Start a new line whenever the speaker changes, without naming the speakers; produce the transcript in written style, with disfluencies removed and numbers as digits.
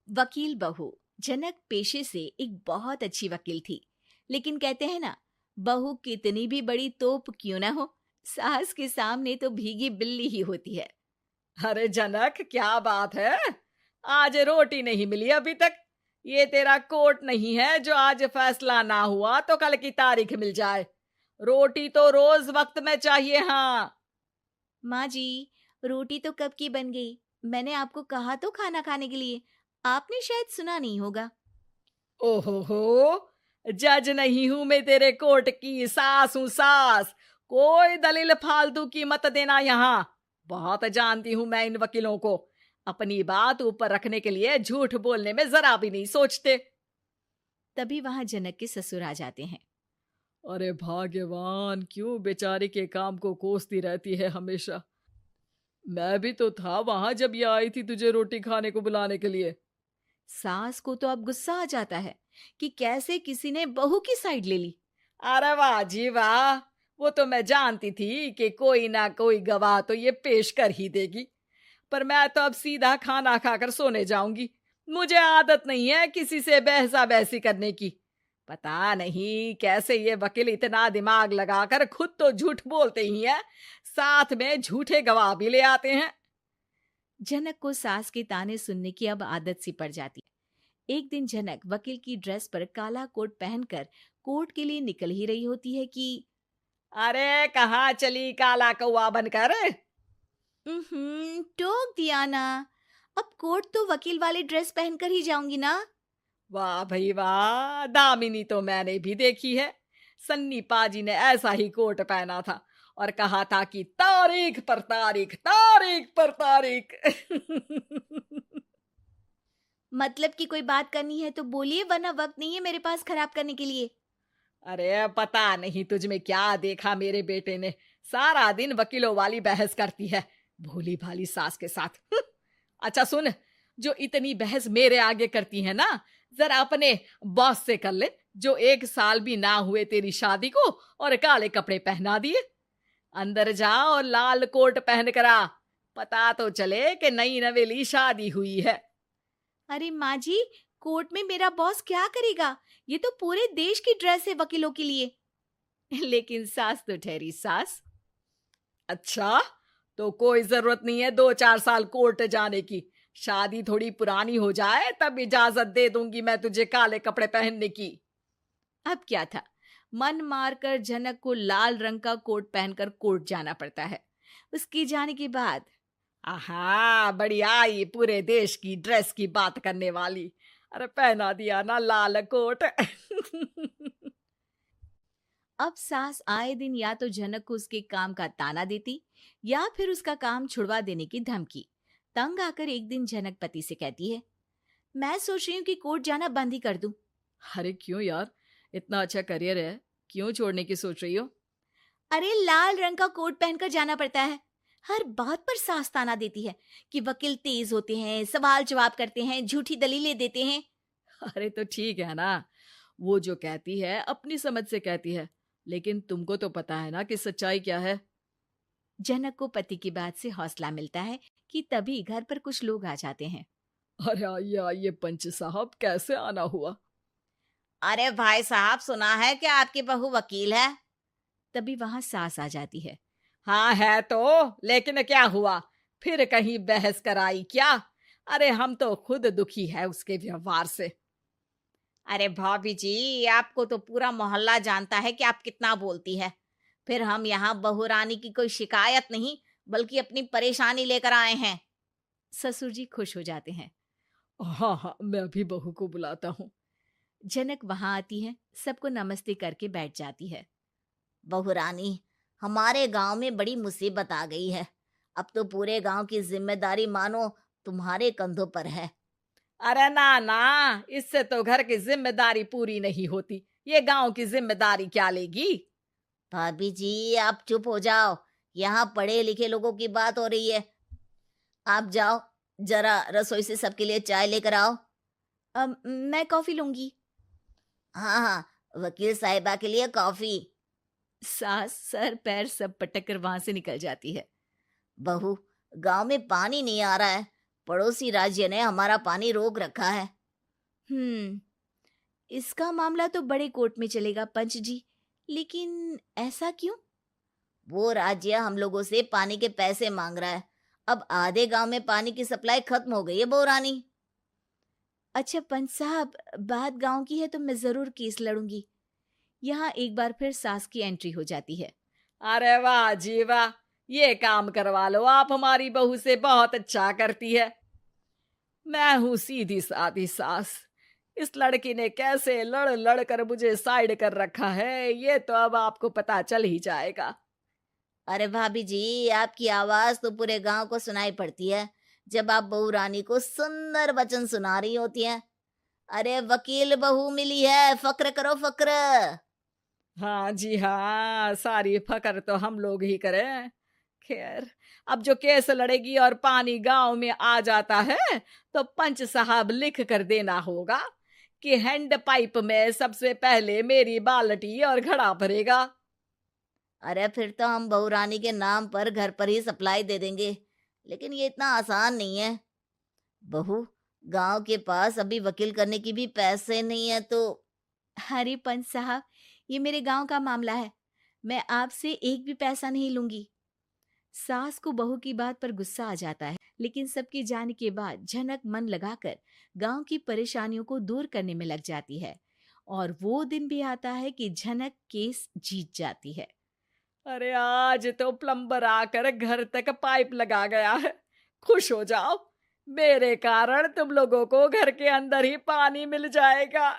वकील बहू। जनक पेशे से एक बहुत अच्छी वकील थी, लेकिन कहते हैं ना, बहू कितनी भी बड़ी तोप क्यों ना हो, सास के सामने तो भीगी बिल्ली ही होती है।
अरे जनक, क्या बात है। आज रोटी नहीं मिली अभी तक। ये तेरा कोर्ट नहीं है जो आज फैसला ना हुआ तो कल की तारीख मिल जाए। रोटी तो रोज वक्त में चाहिए। हाँ।
माँ जी, रोटी तो कब की बन गई। मैंने आपको कहा तो खाना खाने के लिए, आपने शायद सुना नहीं होगा।
ओहो हो, जज नहीं हूं मैं तेरे कोर्ट की, सास हूं सास। कोई दलील फालतू की मत देना यहाँ। बहुत जानती हूं मैं इन वकीलों को। अपनी बात ऊपर रखने के लिए झूठ बोलने में जरा भी नहीं सोचते।
तभी वहां जनक के ससुर आ जाते हैं।
अरे भाग्यवान, क्यों बेचारी के काम को कोसती रहती है हमेशा। मैं भी तो था वहां जब ये आई थी तुझे रोटी खाने को बुलाने के लिए।
सास को तो अब गुस्सा आ जाता है कि कैसे किसी ने बहू की साइड ले ली।
अरे वाह जी वाह। वो तो मैं जानती थी कि कोई ना कोई गवाह तो ये पेश कर ही देगी। पर मैं तो अब सीधा खाना खाकर सोने जाऊंगी। मुझे आदत नहीं है किसी से बहसा बहसी करने की। पता नहीं कैसे ये वकील इतना दिमाग लगाकर खुद तो झूठ बोलते ही हैं, साथ में झूठे गवाह भी ले आते हैं।
जनक को सास के ताने सुनने की अब आदत सी पड़ जाती है। एक दिन जनक वकील की ड्रेस पर काला कोट पहनकर कोर्ट के लिए निकल ही रही होती है कि
अरे कहाँ चली काला कौवा बनकर।
टोक दिया ना। अब कोर्ट तो वकील वाली ड्रेस पहनकर ही जाऊंगी ना।
वाह भाई वाह, दामिनी तो मैंने भी देखी है। सन्नी पाजी ने ऐसा ही कोट पहना था और कहा था कि तारीख पर तारीख, तारीख पर तारीख।
मतलब कि कोई बात करनी है तो बोलिए, वरना वक्त नहीं है मेरे पास खराब करने के लिए।
अरे पता नहीं तुझ में क्या देखा मेरे बेटे ने, सारा दिन वकीलों वाली बहस करती है, भोली भाली सास के साथ। अच्छा सुन, जो इतनी बहस मेरे आगे करती है ना, जरा अपने बॉस से कर ले, जो 1 साल भी ना हुए तेरी शादी को और काले कपड़े पहना दिए। अंदर जा और लाल कोट पहन कर आ, पता तो चले कि नई नवेली शादी हुई है।
अरे माँ जी, कोर्ट में मेरा बॉस क्या करेगा? ये तो पूरे देश की ड्रेस है वकीलों के लिए। लेकिन सास तो ठहरी सास।
अच्छा, तो कोई जरूरत नहीं है 2-4 साल कोर्ट जाने की। शादी थोड़ी पुरानी हो जाए तब इजाजत दे दूंगी मैं तुझे काले कपड़े पहनने की।
अब क्या था, मन मारकर जनक को लाल रंग का कोट पहनकर कोर्ट जाना पड़ता है। उसके जाने के बाद
आहा, बड़ी आई पूरे देश की ड्रेस की बात करने वाली। अरे पहना दिया ना लाल कोट।
अब सास आए दिन या तो जनक को उसके काम का ताना देती, या फिर उसका काम छुड़वा देने की धमकी। तंग आकर एक दिन जनक पति से कहती है, मैं सोच रही हूँ कि कोर्ट जाना बंद ही कर दूं।
अरे क्यों यार, इतना अच्छा करियर है, क्यों छोड़ने की सोच रही हो?
अरे लाल रंग का कोट पहनकर जाना पड़ता है। हर बात पर सास ताना देती है कि वकील तेज होते हैं, सवाल जवाब करते हैं, झूठी दलीलें देते हैं।
अरे तो ठीक है ना, वो जो कहती है अपनी समझ से कहती है, लेकिन तुमको तो पता है ना कि सच्चाई क्या है।
जनक को पति की बात से हौसला मिलता है कि तभी घर पर कुछ लोग आ जाते हैं।
अरे आइए आइए पंच साहब, कैसे आना हुआ?
अरे भाई साहब, सुना है कि आपकी बहू वकील है। तभी वहां सास आ जाती है।
हाँ है तो, लेकिन क्या हुआ, फिर कहीं बहस कराई क्या? अरे हम तो खुद दुखी है उसके व्यवहार से।
अरे भाभी जी, आपको तो पूरा मोहल्ला जानता है कि आप कितना बोलती है। फिर हम यहाँ बहू रानी की कोई शिकायत नहीं, बल्कि अपनी परेशानी लेकर आए हैं। ससुर जी खुश हो जाते हैं।
हाँ हाँ, मैं भी बहू को बुलाता हूँ।
जनक वहां आती है, सबको नमस्ते करके बैठ जाती है। बहू रानी, हमारे गांव में बड़ी मुसीबत आ गई है। अब तो पूरे गांव की जिम्मेदारी मानो तुम्हारे कंधों पर है।
अरे ना ना, इससे तो घर की जिम्मेदारी पूरी नहीं होती, ये गांव की जिम्मेदारी क्या लेगी?
भाभी जी, आप चुप हो जाओ। यहाँ पढ़े लिखे लोगों की बात हो रही है। आप जाओ, जरा रसोई से सबके लिए चाय लेकर आओ। मैं कॉफी लूंगी। हाँ हाँ, वकील साहिबा के लिए कॉफी। सास सर पैर सब पटक कर वहां से निकल जाती है। बहू, गांव में पानी नहीं आ रहा है, पड़ोसी राज्य ने हमारा पानी रोक रखा है।
इसका मामला तो बड़े कोर्ट में चलेगा पंच जी, लेकिन ऐसा क्यों?
वो राज्य हम लोगों से पानी के पैसे मांग रहा है। अब आधे गांव में पानी की सप्लाई खत्म हो गई है बहुरानी।
अच्छा पंच साहब, बात गांव की है तो मैं जरूर केस लड़ूंगी। यहाँ एक बार फिर सास की एंट्री हो जाती है।
अरे वाह जी वाह, ये काम करवा लो, आप हमारी बहू से बहुत अच्छा करती है। मैं हूं सीधी सादी सास। इस लड़की ने कैसे लड़ लड़ कर मुझे साइड कर रखा है, ये तो अब आपको पता चल ही जाएगा।
अरे भाभी जी, आपकी आवाज तो पूरे गांव को सुनाई पड़ती है जब आप बहू रानी को सुंदर वचन सुना रही होती हैं। अरे वकील बहू मिली है, फक्र करो फक्र।
हाँ जी हाँ, सारी फकर तो हम लोग ही करें। खैर, अब जो केस लड़ेगी और पानी गांव में आ जाता है तो पंच साहब लिख कर देना होगा कि हैंड पाइप में सबसे पहले मेरी बाल्टी और घड़ा भरेगा।
अरे फिर तो हम बहू रानी के नाम पर घर पर ही सप्लाई दे देंगे, लेकिन ये इतना आसान नहीं है। बहू, गांव के पास अभी वकील करने की भी पैसे नहीं है तो।
अरे पंच साहब, ये मेरे गांव का मामला है, मैं आपसे एक भी पैसा नहीं लूंगी। सास को बहू की बात पर गुस्सा आ जाता है, लेकिन सबके जाने के बाद झनक मन लगाकर गांव की परेशानियों को दूर करने में लग जाती है। और वो दिन भी आता है कि झनक केस जीत जाती है।
अरे आज तो प्लम्बर आकर घर तक पाइप लगा गया है। खुश हो जाओ, मेरे कारण तुम लोगों को घर के अंदर ही पानी मिल जाएगा।